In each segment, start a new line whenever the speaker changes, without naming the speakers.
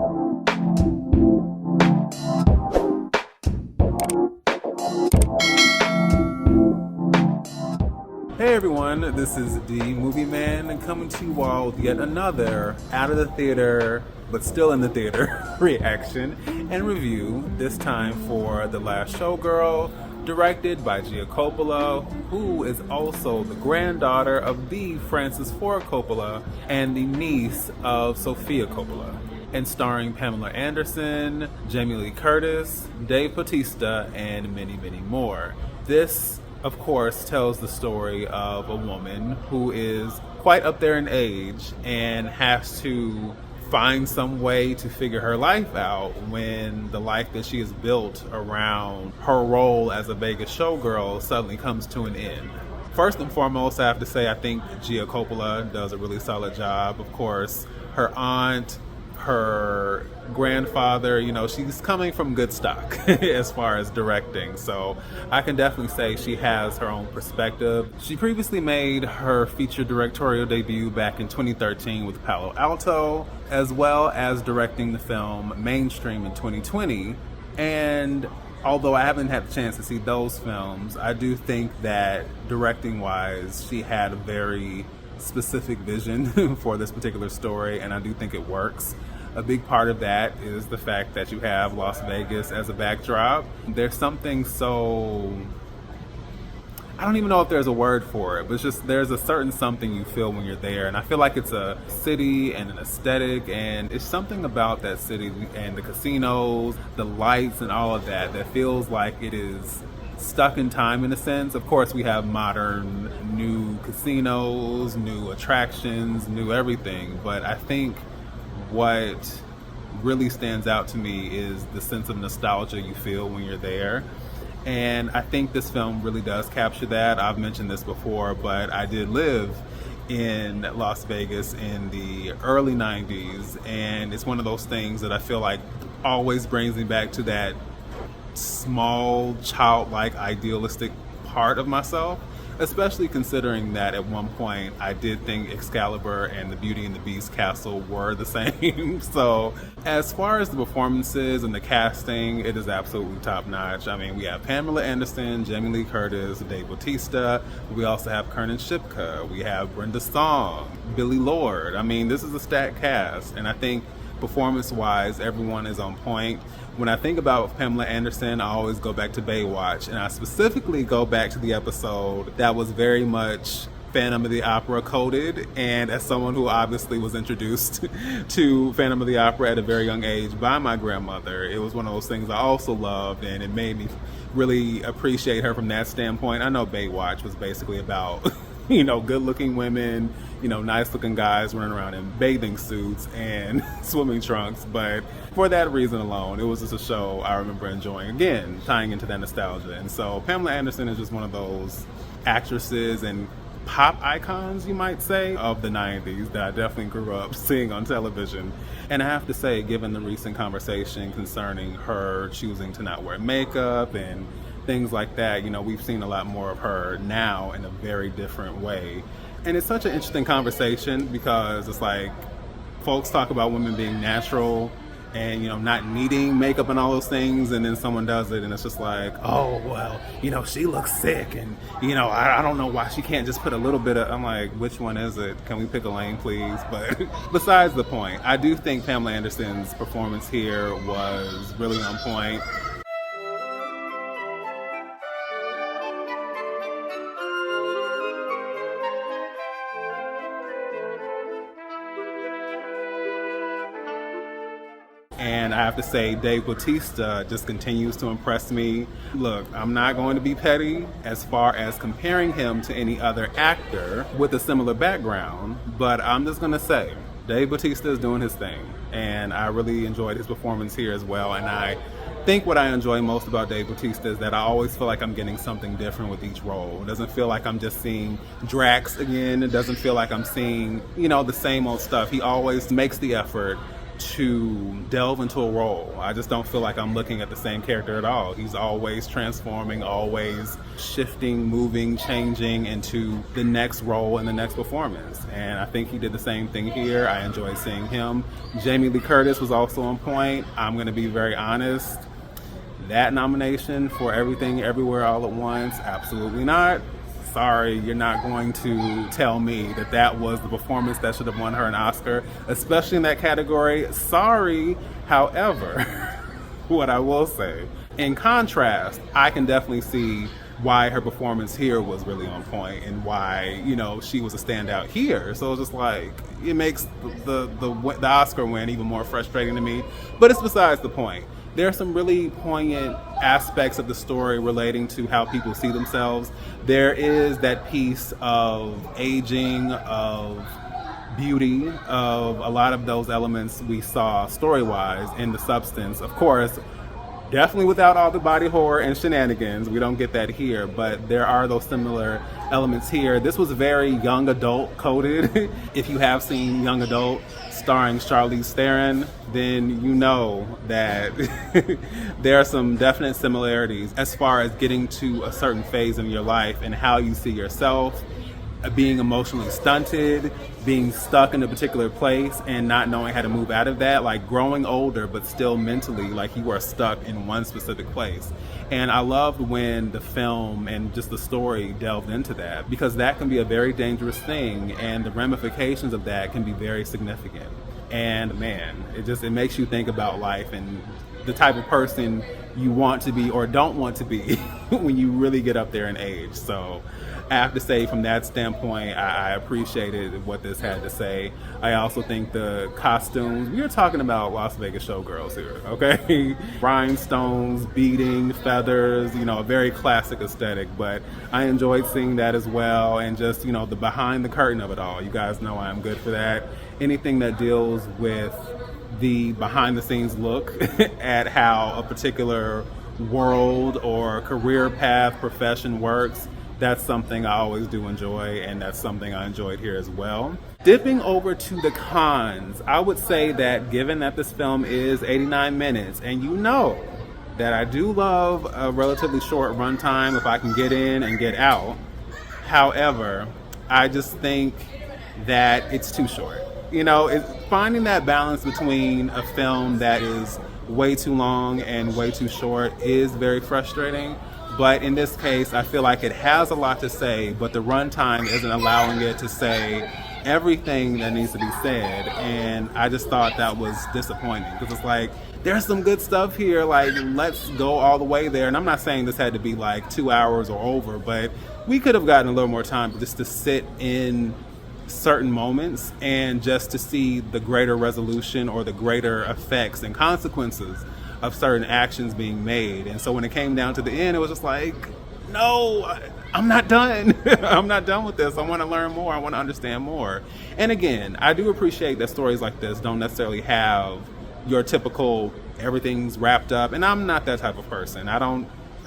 Hey everyone, this is the Movieman coming to you all with yet another out of the theater, but still in the theater reaction and review, this time for The Last Showgirl, directed by Gia Coppola, who is also the granddaughter of the Francis Ford Coppola and the niece of Sofia Coppola, and starring Pamela Anderson, Jamie Lee Curtis, Dave Bautista, and many, many more. This, of course, tells the story of a woman who is quite up there in age and has to find some way to figure her life out when the life that she has built around her role as a Vegas showgirl suddenly comes to an end. First and foremost, I have to say I think Gia Coppola does a really solid job. Of course, her aunt, her grandfather, she's coming from good stock as far as directing, so I can definitely say she has her own perspective. She previously made her feature directorial debut back in 2013 with Palo Alto, as well as directing the film Mainstream in 2020, and although I haven't had the chance to see those films, I do think that directing-wise, she had a very specific vision for this particular story, and I do think it works. A big part of that is the fact that you have Las Vegas as a backdrop. There's something so, I don't even know if there's a word for it, but it's just there's a certain something you feel when you're there, and I feel like it's a city and an aesthetic, and it's something about that city and the casinos, the lights and all of that feels like it is stuck in time in a sense. Of course, we have modern, new casinos, new attractions, new everything, but I think what really stands out to me is the sense of nostalgia you feel when you're there. And I think this film really does capture that. I've mentioned this before, but I did live in Las Vegas in the early 90s, and it's one of those things that I feel like always brings me back to that small, childlike, idealistic part of myself, especially considering that at one point I did think Excalibur and the Beauty and the Beast castle were the same. So as far as the performances and the casting, it is absolutely top notch. I mean, we have Pamela Anderson, Jamie Lee Curtis, Dave Bautista. We also have Kiernan Shipka. We have Brenda Song, Billie Lourd. I mean, this is a stacked cast, and I think performance-wise, everyone is on point. When I think about Pamela Anderson, I always go back to Baywatch, and I specifically go back to the episode that was very much Phantom of the Opera coded, and as someone who obviously was introduced to Phantom of the Opera at a very young age by my grandmother, it was one of those things I also loved, and it made me really appreciate her from that standpoint. I know Baywatch was basically about good-looking women, nice-looking guys running around in bathing suits and swimming trunks. But for that reason alone, it was just a show I remember enjoying. Again, tying into that nostalgia. And so Pamela Anderson is just one of those actresses and pop icons, you might say, of the 90s that I definitely grew up seeing on television. And I have to say, given the recent conversation concerning her choosing to not wear makeup and things like that, we've seen a lot more of her now in a very different way. And it's such an interesting conversation because it's like folks talk about women being natural and, not needing makeup and all those things, and then someone does it and it's just like, oh, well, she looks sick, and, I don't know why she can't just put a little bit of, I'm like, which one is it? Can we pick a lane, please? But besides the point, I do think Pamela Anderson's performance here was really on point. And I have to say, Dave Bautista just continues to impress me. Look, I'm not going to be petty as far as comparing him to any other actor with a similar background, but I'm just going to say, Dave Bautista is doing his thing. And I really enjoyed his performance here as well. And I think what I enjoy most about Dave Bautista is that I always feel like I'm getting something different with each role. It doesn't feel like I'm just seeing Drax again. It doesn't feel like I'm seeing, the same old stuff. He always makes the effort to delve into a role. I just don't feel like I'm looking at the same character at all. He's always transforming, always shifting, moving, changing into the next role and the next performance. And I think he did the same thing here. I enjoyed seeing him. Jamie Lee Curtis was also on point. I'm going to be very honest. That nomination for Everything Everywhere All at Once, absolutely not. Sorry, you're not going to tell me that that was the performance that should have won her an Oscar, especially in that category. Sorry. However, what I will say, in contrast, I can definitely see why her performance here was really on point and why, you know, she was a standout here. So it's just like, it makes the Oscar win even more frustrating to me. But it's besides the point. There are some really poignant aspects of the story relating to how people see themselves. There is that piece of aging, of beauty, of a lot of those elements we saw story-wise in the substance. Of course, definitely without all the body horror and shenanigans. We don't get that here, but there are those similar elements here. This was very young adult coded. If you have seen Young Adult starring Charlize Theron, then you know that there are some definite similarities as far as getting to a certain phase in your life and how you see yourself, being emotionally stunted, being stuck in a particular place and not knowing how to move out of that, like growing older but still mentally like you are stuck in one specific place. And I loved when the film and just the story delved into that, because that can be a very dangerous thing and the ramifications of that can be very significant. And man, it makes you think about life and the type of person you want to be or don't want to be when you really get up there in age. So I have to say, from that standpoint, I appreciated what this had to say. I also think the costumes, we are talking about Las Vegas Showgirls here, okay? Rhinestones, beading, feathers, you know, a very classic aesthetic, but I enjoyed seeing that as well. And just, you know, the behind the curtain of it all. You guys know I'm good for that. Anything that deals with the behind the scenes look at how a particular world or career path, profession works, that's something I always do enjoy, and that's something I enjoyed here as well. Dipping over to the cons, I would say that given that this film is 89 minutes, and you know that I do love a relatively short runtime if I can get in and get out. However, I just think that it's too short. You know, finding that balance between a film that is way too long and way too short is very frustrating. But in this case, I feel like it has a lot to say, but the runtime isn't allowing it to say everything that needs to be said. And I just thought that was disappointing, because it's like, there's some good stuff here, like, let's go all the way there. And I'm not saying this had to be like 2 hours or over, but we could have gotten a little more time just to sit in certain moments and just to see the greater resolution or the greater effects and consequences of certain actions being made. And so when it came down to the end, it was just like, no, I'm not done. I'm not done with this. I want to learn more. I want to understand more. And again, I do appreciate that stories like this don't necessarily have your typical everything's wrapped up. And I'm not that type of person. I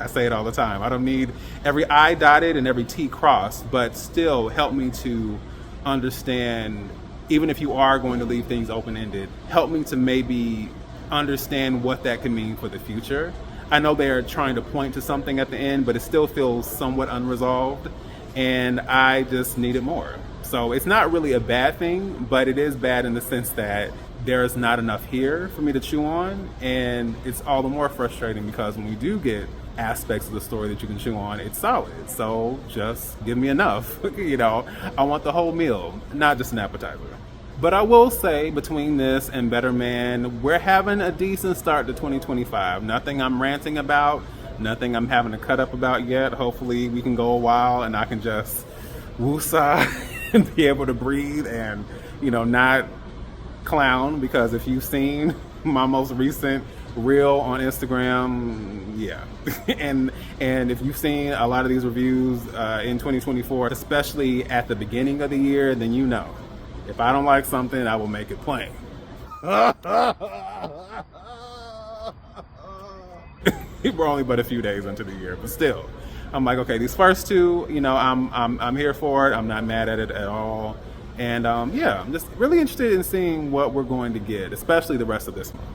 say it all the time. I don't need every I dotted and every T crossed, but still help me to understand, even if you are going to leave things open-ended, help me to maybe understand what that can mean for the future. I know they're trying to point to something at the end, but it still feels somewhat unresolved, and I just needed more. So it's not really a bad thing, but it is bad in the sense that there's not enough here for me to chew on, and it's all the more frustrating because when we do get aspects of the story that you can chew on, it's solid. So just give me enough. You know, I want the whole meal, not just an appetizer. But I will say, between this and Better Man, we're having a decent start to 2025. Nothing I'm ranting about, nothing I'm having to cut up about yet. Hopefully we can go a while and I can just woosah and be able to breathe and, you know, not clown, because if you've seen my most recent reel on Instagram, yeah. and if you've seen a lot of these reviews in 2024, especially at the beginning of the year, then you know. If I don't like something, I will make it plain. We're only but a few days into the year, but still, I'm like, okay, these first two, you know, I'm here for it. I'm not mad at it at all. And yeah, I'm just really interested in seeing what we're going to get, especially the rest of this month.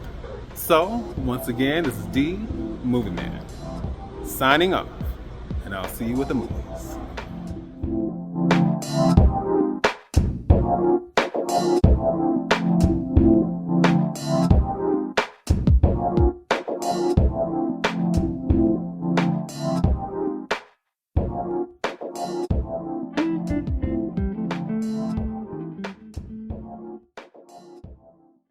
So, once again, this is D, Movieman, signing off, and I'll see you at the movies.